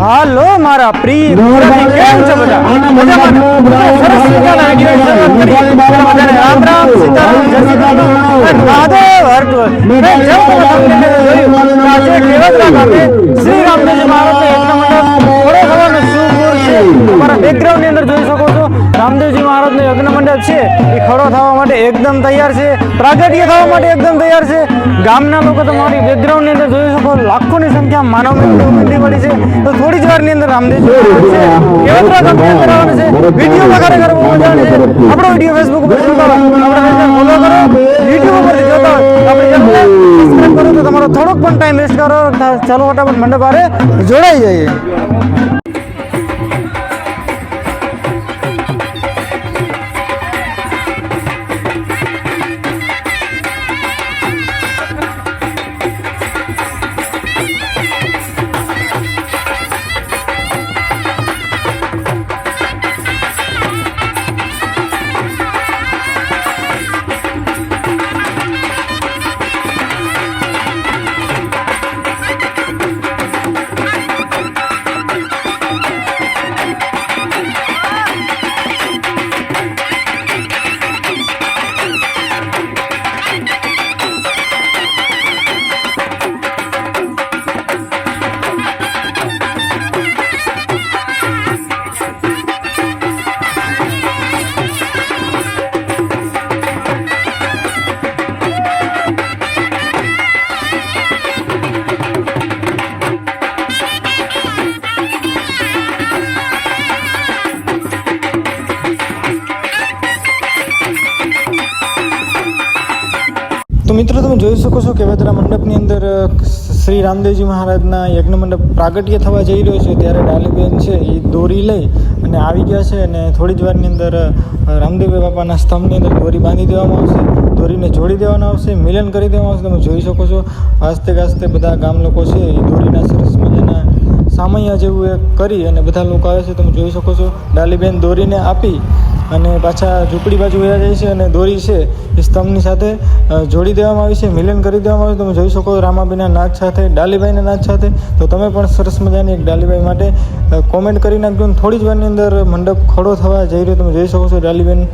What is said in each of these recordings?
હાલો મારા પ્રિય ગુજરાતી કેમ છો બધા મજામાં સરસ મજાના વિડિયો શરૂઆત કરી બધાને રામ રામ સીતારામ જય શ્રી કૃષ્ણ મહાદેવ હરતો મેં જેમ તમને જોયું આજે કેવદરા ગામે શ્રી રામદેવજી મહારાજને યજ્ઞ મંડપ થોડો થવાનો શુભ મુહૂર્ત છે તમારા બેકગ્રાઉન્ડ ની અંદર જોઈ શકો છો રામદેવજી મહારાજનો યજ્ઞ મંડપ છે એ ખડો થવા માટે એકદમ તૈયાર છે પ્રાગટ્ય થવા માટે એકદમ તૈયાર છે ગામના લોકો તમારી બેકગ્રાઉન્ડ ની અંદર જોઈ શકો લાખોની સંખ્યા માનવ મંડળી પડી છે તો થોડી જ વારની અંદર રામદેવજી કેવદરા ગામની અંદર આવવાનું છે વિડીયોમાં ખરેખર બહુ મજા આવે છે આપણો વિડીયો ફેસબુક ઉપર જોતા હોય આપણે ફોલો કરો યુટ્યુબ ઉપરથી જોતા હોય આપણે ચેનલને સબસ્ક્રાઇબ કરો તો તમારો થોડોક પણ ટાઈમ વેસ્ટ કરો ચાલો ફટાફટ મંડપ આરે જોડાઈ જઈએ તો મિત્રો તમે જોઈ શકો છો કેવદરા મંડપની અંદર શ્રી રામદેવજી મહારાજના યજ્ઞ મંડપ પ્રાગટ્ય થવા જઈ રહ્યો છે ત્યારે ડાલીબેન છે એ દોરી લઈ અને આવી ગયા છે અને થોડી જ વારની અંદર રામદેવ બાપાના સ્તંભની અંદર દોરી બાંધી દેવામાં આવશે દોરીને જોડી દેવામાં આવશે મિલન કરી દેવામાં આવશે તમે જોઈ શકો છો આસ્તે આસ્તે બધા ગામ લોકો છે એ દોરીના સરસ મજાના સામૈયા જેવું એ કરી અને બધા લોકો આવે છે તમે જોઈ શકો છો ડાલીબેન દોરીને આપી અને પાછા ઝૂંપડી બાજુ વયા જાય છે અને દોરી છે એ સ્તંભની સાથે જોડી દેવામાં આવી છે મિલન કરી દેવામાં આવ્યું તમે જોઈ શકો રામાબીના નાચ સાથે ડાલીબાઈના નાચ સાથે તો તમે પણ સરસ મજાની એક ડાલીબાઈ માટે કોમેન્ટ કરી નાખજો અને થોડી જ વારની અંદર મંડપ ખડો થવા જઈ રહ્યો તમે જોઈ શકો છો ડાલીબેન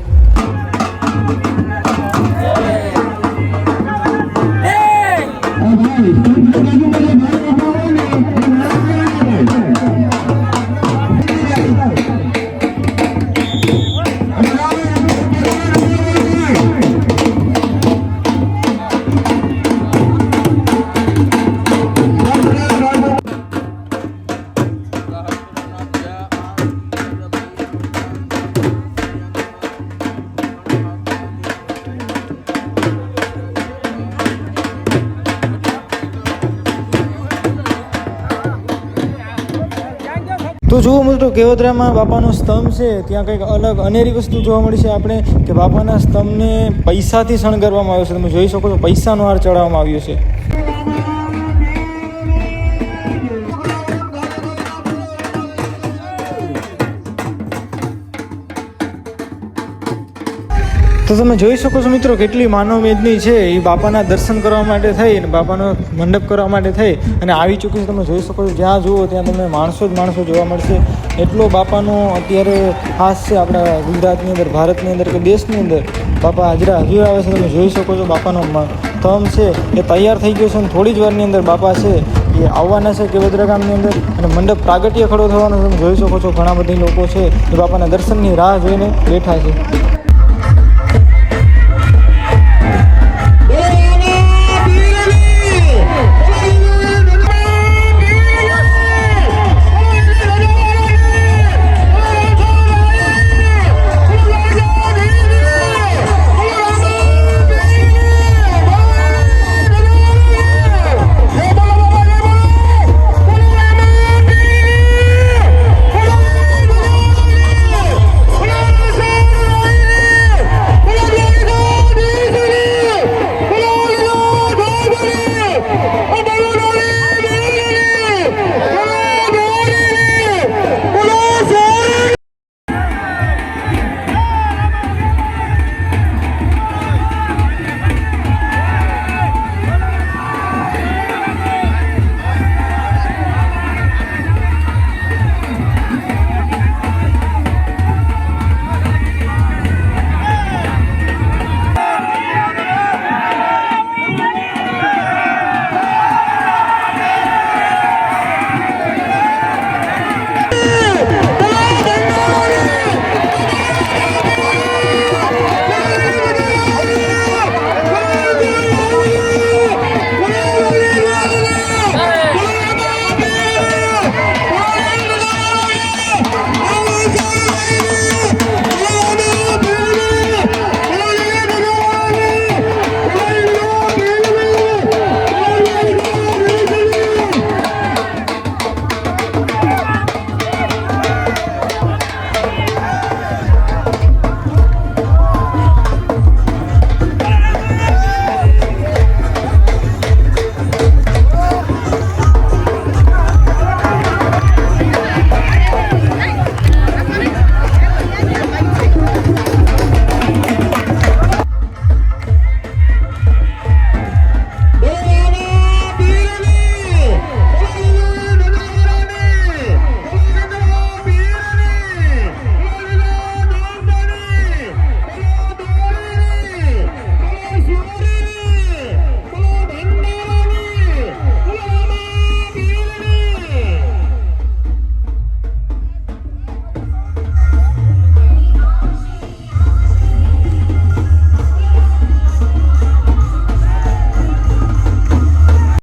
તો જુઓ મિત્રો કેવદરામાં બાપાનો સ્તંભ છે ત્યાં કંઈક અલગ અનેરી વસ્તુ જોવા મળી છે આપણે કે બાપાના સ્તંભને પૈસાથી શણગારવામાં આવ્યો છે તમે જોઈ શકો છો પૈસાનો હાર ચડાવવામાં આવ્યો છે તો તમે જોઈ શકો છો મિત્રો કેટલી માનવ મેદની છે એ બાપાના દર્શન કરવા માટે થઈ અને બાપાનો મંડપ કરવા માટે થઈ અને આવી ચૂકી છે તમે જોઈ શકો છો જ્યાં જુઓ ત્યાં તમને માણસો જ માણસો જોવા મળશે એટલો બાપાનો અત્યારે ખાસ છે આપણા ગુજરાતની અંદર ભારતની અંદર કે દેશની અંદર બાપા હાજરા હજુ આવે છે તમે જોઈ શકો છો બાપાનો સ્તંભ છે એ તૈયાર થઈ ગયો છે અને થોડી જ વારની અંદર બાપા છે એ આવવાના છે કેવદરા ગામની અંદર અને મંડપ પ્રાગટ્ય ખડો થવાનો તમે જોઈ શકો છો ઘણા બધા લોકો છે એ બાપાના દર્શનની રાહ જોઈને બેઠા છે